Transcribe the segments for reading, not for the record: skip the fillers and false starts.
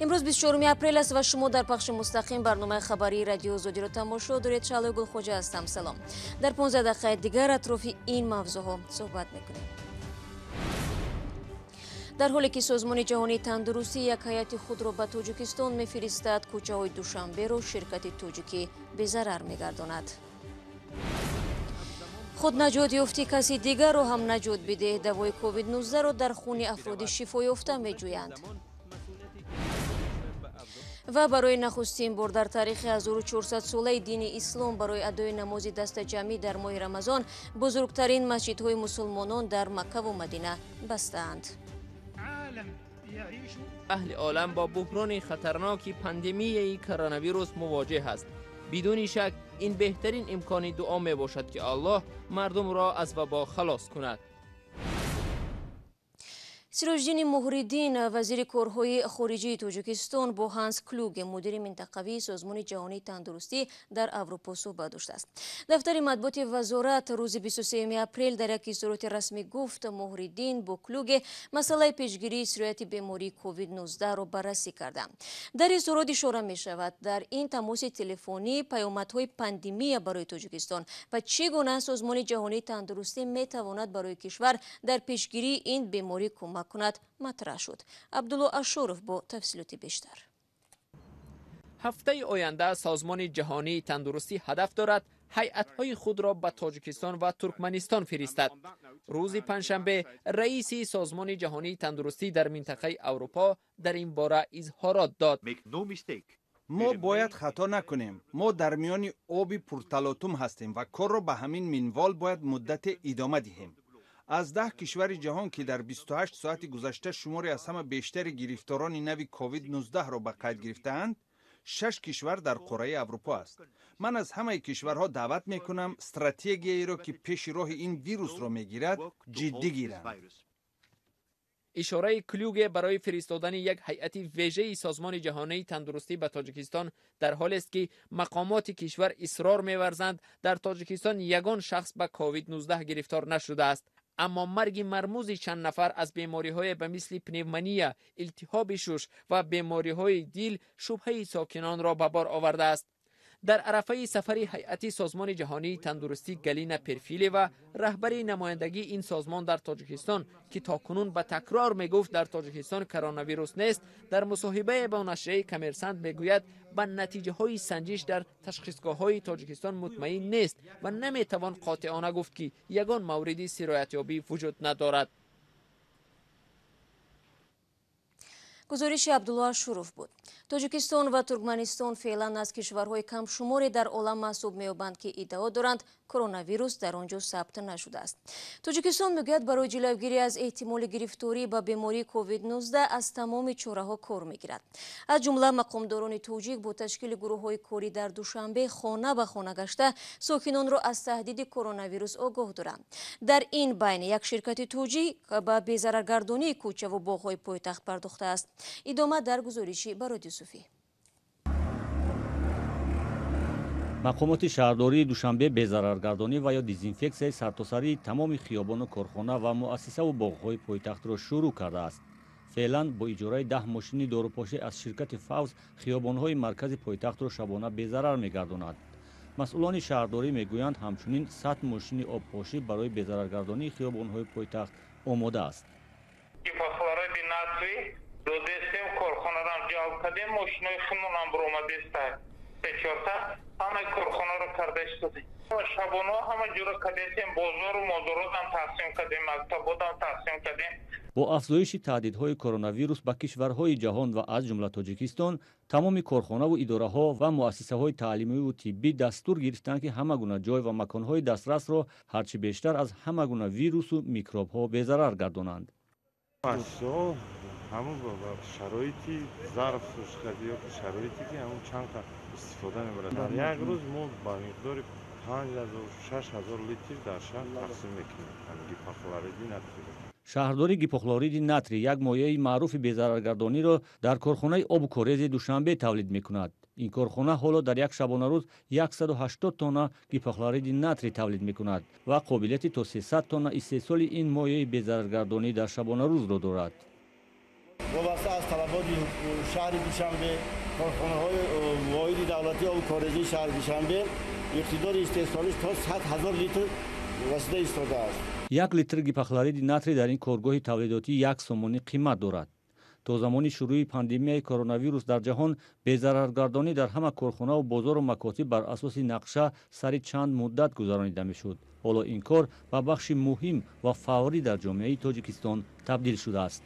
امروز 24 اپریل است و شما در پخش مستقیم برنامه خبری رادیو آزادی را تماشا دارید. شعله گلخوجه هستم. سلام. در 15 دقیقه دیگر اطراف این موضوعها صحبت میکنیم. در حالی که سازمان جهانی تندورستی یک ҳайати خود را به تاجیکستان میفرستد، کوچه‌های دوشنبه را شرکت تاجیکی به ضرر میگرداند. خود نجات یافتی کسی دیگر را هم نجات بده. دوای کووید 19 را در خون افراد شفا یافته میجویند. و برای نخستین بار در تاریخ 1400 ساله دین اسلام برای ادای نماز دست جمعی در ماه رمضان بزرگترین مسجدهای مسلمانان در مکه و مدینه بستند. اهل عالم با بحران خطرناک پاندمی کرونا مواجه است. بدون شک این بهترین امکان دعا می باشد که الله مردم را از وبا خلاص کند. سیروژدین موحریدین وزیر کارهای خارجی تاجیکستان با هانس کلوگ مدیر منطقوی سازمان جهانی تندورستی در اروپا صحبت داشته است. دفتر مطبوعات وزارت روز 23 اپریل در یک اظهارات رسمی گفت موحریدین با کلوگ مسئله پیشگیری سرایت بیماری کووید 19 را بررسی کرده. در اظهارات اشاره می شود در این تماس تلفنی پیامدهای پاندمی برای تاجیکستان و چگونه سازمان جهانی تندورستی می تواند برای کشور در پیشگیری این بیماری کمک کند مطرح شد. عبدالله اشورف با تفصیلات بیشتر. هفته آینده سازمان جهانی تندرستی هدف دارد هیئت‌های خود را به تاجیکستان و ترکمنستان فرستد. روز پنجشنبه رئیس سازمان جهانی تندرستی در منطقه اروپا در این باره اظهارات داد. ما باید خطا نکنیم. ما در میان آب پرتلاطم هستیم و کار را به همین منوال باید مدت ادامه دهیم. از 10 کشور جهان که در 28 ساعت گذشته شماری از همه بیشتر گرفتاران نوی کووید 19 را به قید گرفتند، 6 کشور در قاره اروپا است. من از همه کشورها دعوت میکنم استراتژیایی را که پیش راه این ویروس را میگیرد جدی گیرند. اشاره کلوگ برای فرستادن یک هیئت ویژه سازمان جهانی تندرستی به تاجیکستان در حالی است که مقامات کشور اصرار می‌ورزند در تاجیکستان یگان شخص به کووید 19 گرفتار نشده است. اما مرگ مرموز چند نفر از بیماری‌های به مثل پنومونیا، التهاب شش و بیماری‌های دل شبهه ساکنان را به بار آورده است. در عرفه سفر هیئت سازمان جهانی تندرستی گلینا پرفیلی و رهبری نمایندگی این سازمان در تاجیکستان که تاکنون به تکرار میگفت در تاجیکستان کرونا ویروس نیست، در مصاحبه با نشریه کمرسنت میگوید به نتیجه های سنجش در تشخیصگاه های تاجیکستان مطمئن نیست و نمیتوان قاطعانه گفت که یگان موردی سرایتیابی وجود ندارد. گزارش عبدالله شروف بود. تاجیکستان و ترکمنستان فعلا از کشورهای کم شماری در عالم محسوب می‌یابند که ادعا دارند کرونا ویروس در آنجا ثبت نشده است. تاجیکستان میگوید برای جلوگیری از احتمال گرفتاری به بیماری کووید 19 از تمام چاره‌ها کار می‌گیرد. از جمله مقامداران تاجیک با تشکیل گروه‌های کاری در دوشنبه خانه به خانه گشته ساکنان را از تهدید کرونا ویروس آگاه دارند. در این بین یک شرکت تاجیک به بی‌ضررگردانی کوچه و باغ‌های پایتخت پرداخته است. ادامه در گزارشی برای صوفی. مقامات شهرداری دوشنبه بی‌ضررگردانی و یا دزینفکسیای سرتاسری تمام خیابان و کارخانه و مؤسسه و باغ‌های پایتخت را شروع کرده است. فعلا با اجاره 10 ماشین داروپاشی از شرکت فوز خیابان‌های مرکز پایتخت را شبانه بی‌ضرر می‌گرداند. مسئولان شهرداری میگویند همچنین 100 ماشین آبپاشی برای بی‌ضررگردانی خیابان‌های پایتخت آماده است. دودستیم کارخانه را جلب کردیم، ماشینای خودمون هم برآمده است. بچه‌ها همه کارخانه را کرده شدیم. شبانه همه جور کردیم، بازار و مازارات هم تقسیم کردیم، مکتبات هم تقسیم کردیم. با افزایش تهدیدهای کرونا ویروس به کشورهای جهان و از جمله تاجیکستان، تمام کارخانه و اداره‌ها و مؤسسه‌های تعلیمی و طبی دستور گرفتند که همه گونه جای و مکان‌های دسترس را هرچی بیشتر از همه گونه ویروس و میکروب‌ها بی‌ضرر گردانند. همون شرایطی ظرف شدی یا شرایطی که همون چند استفاده می‌برد. در یک روز ما با مقدار 5000 6000 لیتر در شهر تقسیم می‌کنیم. گیپوخلوریدی نتری. شهرداری گیپوخلوریدی نتری یک مایع معروف بی‌ضررگردانی را در کارخانه آب کوریز دوشنبه تولید می‌کند. این کارخانه حالا در یک شبانه روز 180 تن گیپوخلوریدی نتری تولید می‌کند و قابلیت تا 300 تن استحصال این مایع بی‌ضررگردانی در شبانه روز را دارد. وابسته از طلبات شهر دوشنبه، کارخانه‌های واحد دولتی آب کاریزی شهر دوشنبه اقتدار استحصالش تا 100,000 لیتر واسطه ایستاده است. 1 لیتر گیپخلوریدی ناتری در این کارگاه تولیداتی 1 سومانی قیمت دارد. تا زمانی شروع پاندمیای کرونا در جهان بی‌ضررگردانی در همه کارخانه و بازار و مکاتب بر اساس نقشه سری چند مدت گذرانیده میشد. حالا این کار به بخش مهم و فوری در جامعه تاجیکستان تبدیل شده است.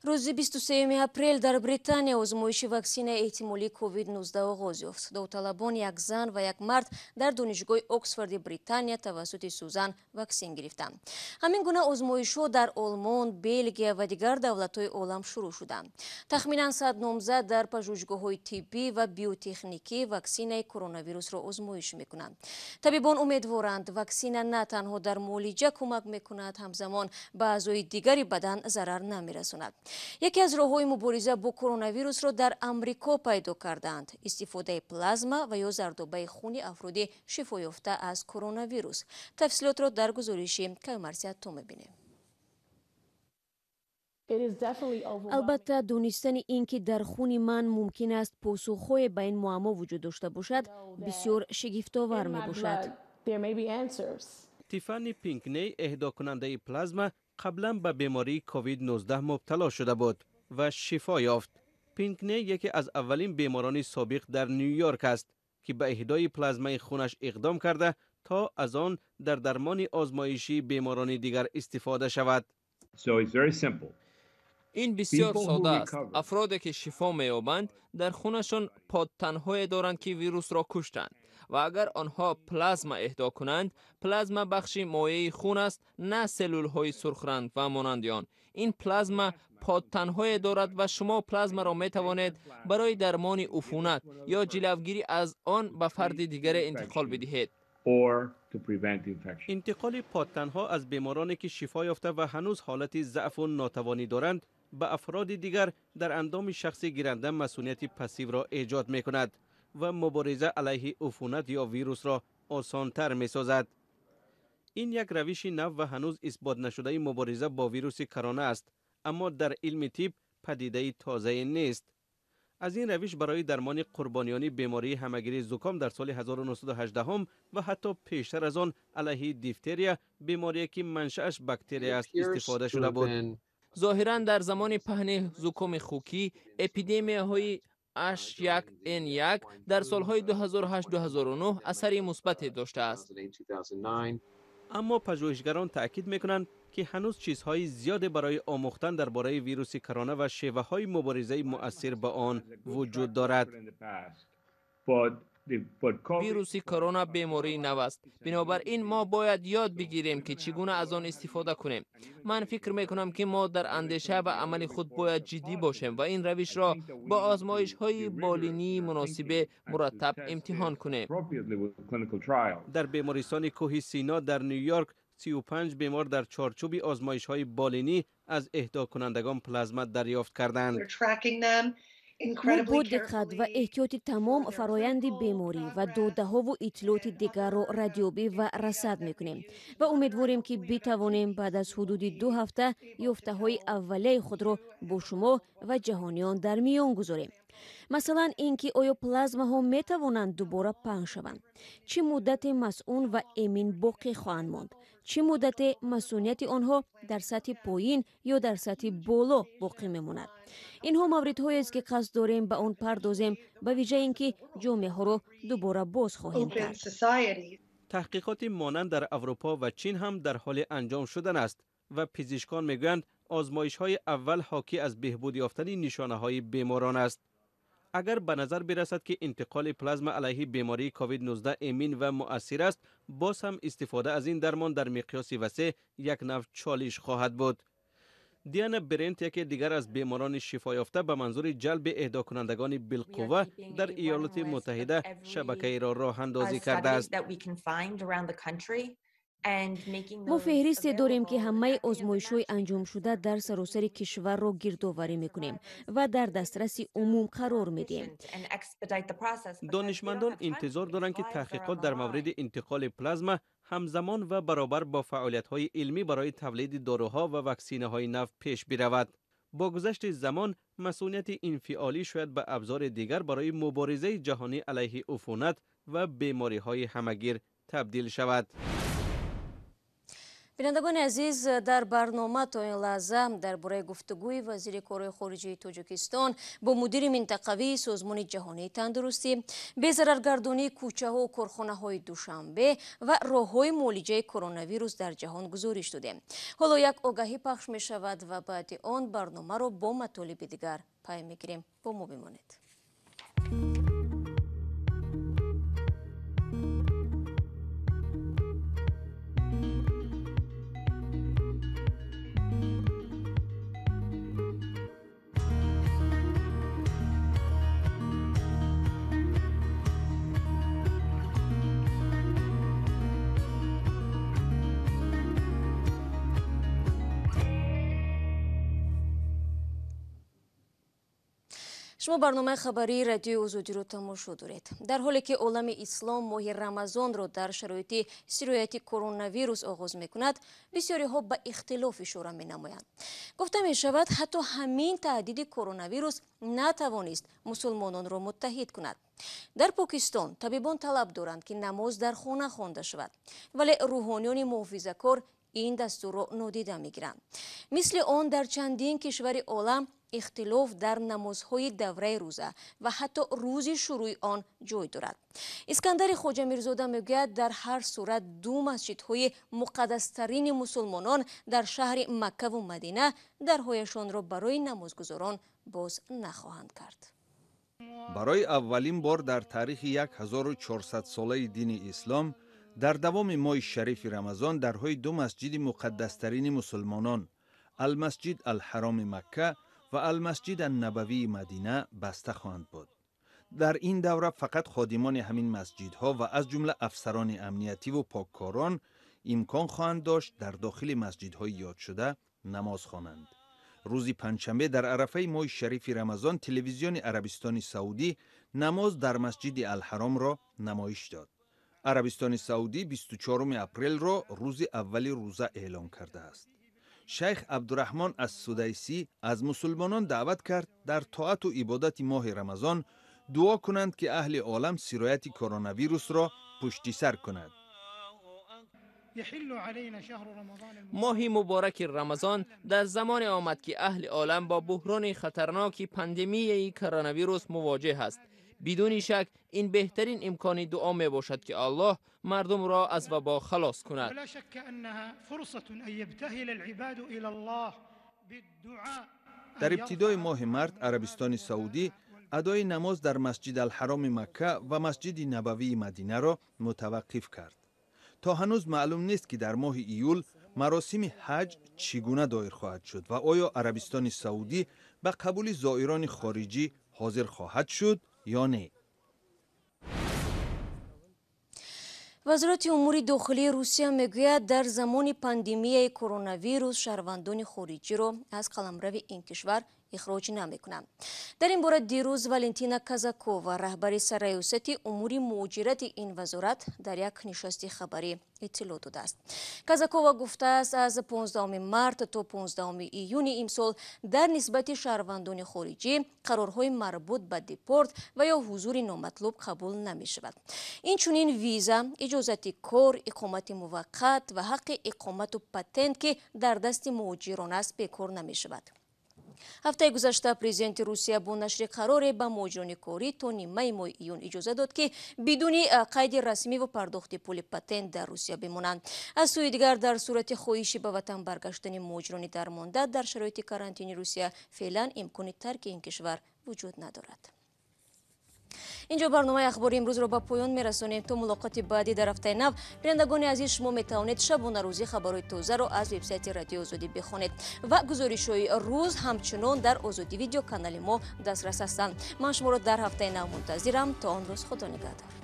روز 23 اپریل در بریتانیا آزمایش واکسن احتمالی کووید 19 آغاز یافت. داوطلبان یک زن و یک مرد در دانشگاه اکسفورد بریتانیا توسط سوزن واکسن گرفتند. همین گونه آزمایش‌ها در آلمان، بلژیم و دیگر دولت‌های عالم شروع شدند. تخمیناً 100 نامزد در پژوهشگاه‌های طبی و بیوتکنیکی واکسن کرونا ویروس را آزمایش می‌کنند. طبیبان امیدوارند واکسن نه تنها در معالجه کمک می‌کند، همزمان به اعضای دیگری بدن ضرر نمی‌رساند. یکی از راه‌های مبارزه با کرونا ویروس را در امریکا پیدا کردند: استفاده پلازما و یا زردآب خون افراد شفا یافته از کرونا ویروس. تفصیلات را در گزارش کیمرسیت تو می‌بینیم. البته دانستن این که در خون من ممکن است پاسخ‌های به این معما وجود داشته باشد بسیار شگفت‌آور می‌باشد. تیفانی پینکنی اهدا کننده پلازما قبلا به بیماری کووید 19 مبتلا شده بود و شفا یافت. پینکنی یکی از اولین بیماران سابق در نیویورک است که به اهدای پلازمای خونش اقدام کرده تا از آن در درمان آزمایشی بیماران دیگر استفاده شود. این بسیار ساده است. افرادی که شفا می‌یابند در خونشان پادتن‌های دارند که ویروس را کشتند و اگر آنها پلازما اهدا کنند، پلازما بخش مایع خون است، نه سلول‌های سرخ رنگ و مانند آن. این پلازما پادتن‌های دارد و شما پلازما را می‌توانید برای درمان عفونت یا جلوگیری از آن به فرد دیگر انتقال بدهید. انتقال پادتن‌ها از بیمارانی که شفا یافته و هنوز حالت ضعف و ناتوانی دارند به افراد دیگر در اندام شخص گیرنده مسئولیت پسیو را ایجاد می‌کند و مبارزه علیه عفونت یا ویروس را آسان‌تر می‌سازد. این یک روش نو و هنوز اثبات نشده مبارزه با ویروس کرونا است، اما در علم طب پدیده تازه نیست. از این روش برای درمان قربانیان بیماری همگیری زکام در سال 1918 و حتی پیشتر از آن علیه دیفتریا، بیماری که منشأش باکتری است، استفاده شده بود. ظاهراً در زمان پهن زکام خوکی، اپیدمیاهای H1N1 در سالهای 2008-2009 اثری مثبت داشته است. اما پژوهشگران تأکید می‌کنند که هنوز چیزهای زیاد برای آموختن درباره ویروس کرونا و شیوه‌های مبارزه مؤثر با آن وجود دارد. ویروس کرونا بیماری نو است. بنابراین ما باید یاد بگیریم که چگونه از آن استفاده کنیم. من فکر میکنم که ما در اندیشه و عمل خود باید جدی باشیم و این روش را با آزمایش‌های بالینی مناسب مرتب امتحان کنیم. در بیمارستان کوه سینا در نیویورک 35 بیمار در چارچوب آزمایش‌های بالینی از اهدا کنندگان پلازما دریافت کردند. ما با دقت و احتیاط تمام فرایند بیماری و داده‌ها و اطلاعات دیگر را ردیابی و رصد می‌کنیم و امیدواریم که بتوانیم بعد از حدود 2 هفته یافته‌های اولیه خود را با شما و جهانیان در میان گذاریم. مثلا اینکه آیا پلازما ها می توانند دوباره پهن شوند، چه مدت مسئول و امین باقی خواهند ماند، چه مدت مسئولیت آنها در سطح پایین یا در سطح بالا باقی میماند. اینها موردهایی است که قصد داریم به آن پردازیم، به ویژه اینکه جامعه ها را دوباره باز خواهیم کرد. تحقیقات مانند در اروپا و چین هم در حال انجام شدن است و پزشکان میگویند آزمایش‌های اول حاکی از بهبود یافتن نشانه‌های بیماران است. اگر به نظر برسد که انتقال پلازما علیه بیماری کووید 19 امین و مؤثر است، باز هم استفاده از این درمان در مقیاس وسیع یک نوع چالش خواهد بود. دیانا برنت، یکی دیگر از بیماران شفا یافته، به منظور جلب اهدا کنندگان بالقوه در ایالات متحده شبکه را راه اندازی کرده است. ما فهرستی داریم که همه آزمایش‌های انجام شده در سراسر کشور را گردآوری می‌کنیم و در دسترس عموم قرار می‌دهیم. دانشمندان انتظار دارند که تحقیقات در مورد انتقال پلازما همزمان و برابر با فعالیت‌های علمی برای تولید داروها و واکسینه‌های نو پیش برود. با گذشت زمان مسئولیت انفعالی شاید به ابزار دیگر برای مبارزه جهانی علیه عفونت و بیماری‌های همه‌گیر تبدیل شود. بینندگان عزیز، در برنامه تا این لحظه درباره گفتگوی وزیر کار خارجه تاجیکستان با مدیر منطقوی سازمان جهانی تندرستی، بی‌ضررگردانی کوچه‌ها و کارخانه‌های دوشنبه و راه‌های معالجه کرونا در جهان گزارش دادیم. حالا یک آگاهی پخش می شود و بعد آن برنامه را با مطالب دیگر پی می‌گیریم. با ما بمانید. شما برنامه خبری رادیو آزادی رو تماشا دارید. در حالی که عالم اسلام ماه رمضان را در شرایط سرایت کرونا ویروس آغاز می‌کند، بسیاری ها به اختلاف اشاره می‌نمایند. گفته می‌شود حتی همین تهدید کرونا ویروس نتوانست مسلمانان را متحد کند. در پاکستان طبیبان طلب دارند که نماز در خانه خوانده شود، ولی روحانیان محافظه‌کار این دستور را نادیده می‌گیرند. مثل آن در چندین کشور عالم اختلاف در نمازهای دوره روزه و حتی روز شروع آن جای دارد. اسکندر خواجه میرزاده میگوید در هر صورت دو مسجدهای مقدسترین مسلمانان در شهر مککوو مدینه درهایشان را برای نمازگزاران باز نخواهند کرد. برای اولین بار در تاریخ 1400 ساله دین اسلام در دوام ماه شریف رمضان درهای دو مسجد مقدسترین مسلمانان، المسجد الحرام مکه و المسجد النبوی مدینه بسته خواهند بود. در این دوره فقط خادمان همین مسجدها و از جمله افسران امنیتی و پاککاران امکان خواهند داشت در داخل مسجدهای یاد شده نماز خوانند. روز پنجشنبه در عرفه ماه شریف رمضان تلویزیون عربستان سعودی نماز در مسجد الحرام را نمایش داد. عربستان سعودی 24 اپریل را روز اول روزه اعلام کرده است. شیخ عبدالرحمن السدیسی از مسلمانان دعوت کرد در طاعت و عبادت ماه رمضان دعا کنند که اهل عالم سرایت کرونا ویروس را پشت سر کند. ماه مبارک رمضان در زمان آمد که اهل عالم با بحران خطرناک پاندمی کرونا ویروس مواجه است. بدون شک این بهترین امکان دعا می باشد که الله مردم را از وبا خلاص کند. در ابتدای ماه مارس عربستان سعودی ادای نماز در مسجد الحرام مکه و مسجد نبوی مدینه را متوقف کرد. تا هنوز معلوم نیست که در ماه ایول مراسم حج چگونه دایر خواهد شد و آیا عربستان سعودی به قبول زائران خارجی حاضر خواهد شد یا نه. وزارت امور داخلی روسیه میگوید در زمان پاندمی کرونا ویروس شهروندان خارجی را از قلمرو این کشور اخراج نمی‌کنند. در این باره دیروز والنتینا کازاکووا رهبر سرریاست امور مهاجرت این وزارت در یک نشست خبری اطلاع داده است. کازاکووا گفته است از 15 مارس تا 15 ایون امسال در نسبت شهروندان خارجی قرارهای مربوط به دیپورت و یا حضور نامطلوب قبول نمی شود. این چنین ویزا، اجازت کار، اقامت موقت و حق اقامت و پتنت که در دست مهاجران است به کار نمی شود. هفته گذشته پرزیدنت روسیه با نشر قرار به مهاجران کاری تا نیمه ماه ایون اجازه داد که بدون قید رسمی و پرداخت پول پتنت در روسیه بمانند. از سوی دیگر در صورت خواهش به وطن برگشتن مهاجران درمانده در شرایط کارانتین روسیه فعلا امکان ترک این کشور وجود ندارد. اینجا برنامه اخباری امروز را به پایان میرسانیم. تا ملاقات بعدی در هفته نو، بینندگان عزیز شما میتوانید شبانه روزی خبرهای تازه را از وبسایت رادیو آزادی بخوانید و گزارش‌های روز همچنان در آزادی ویدیو کانال ما دسترس هستند. من شما را در هفته نو منتظرم. تا آن روز خدا نگهدار.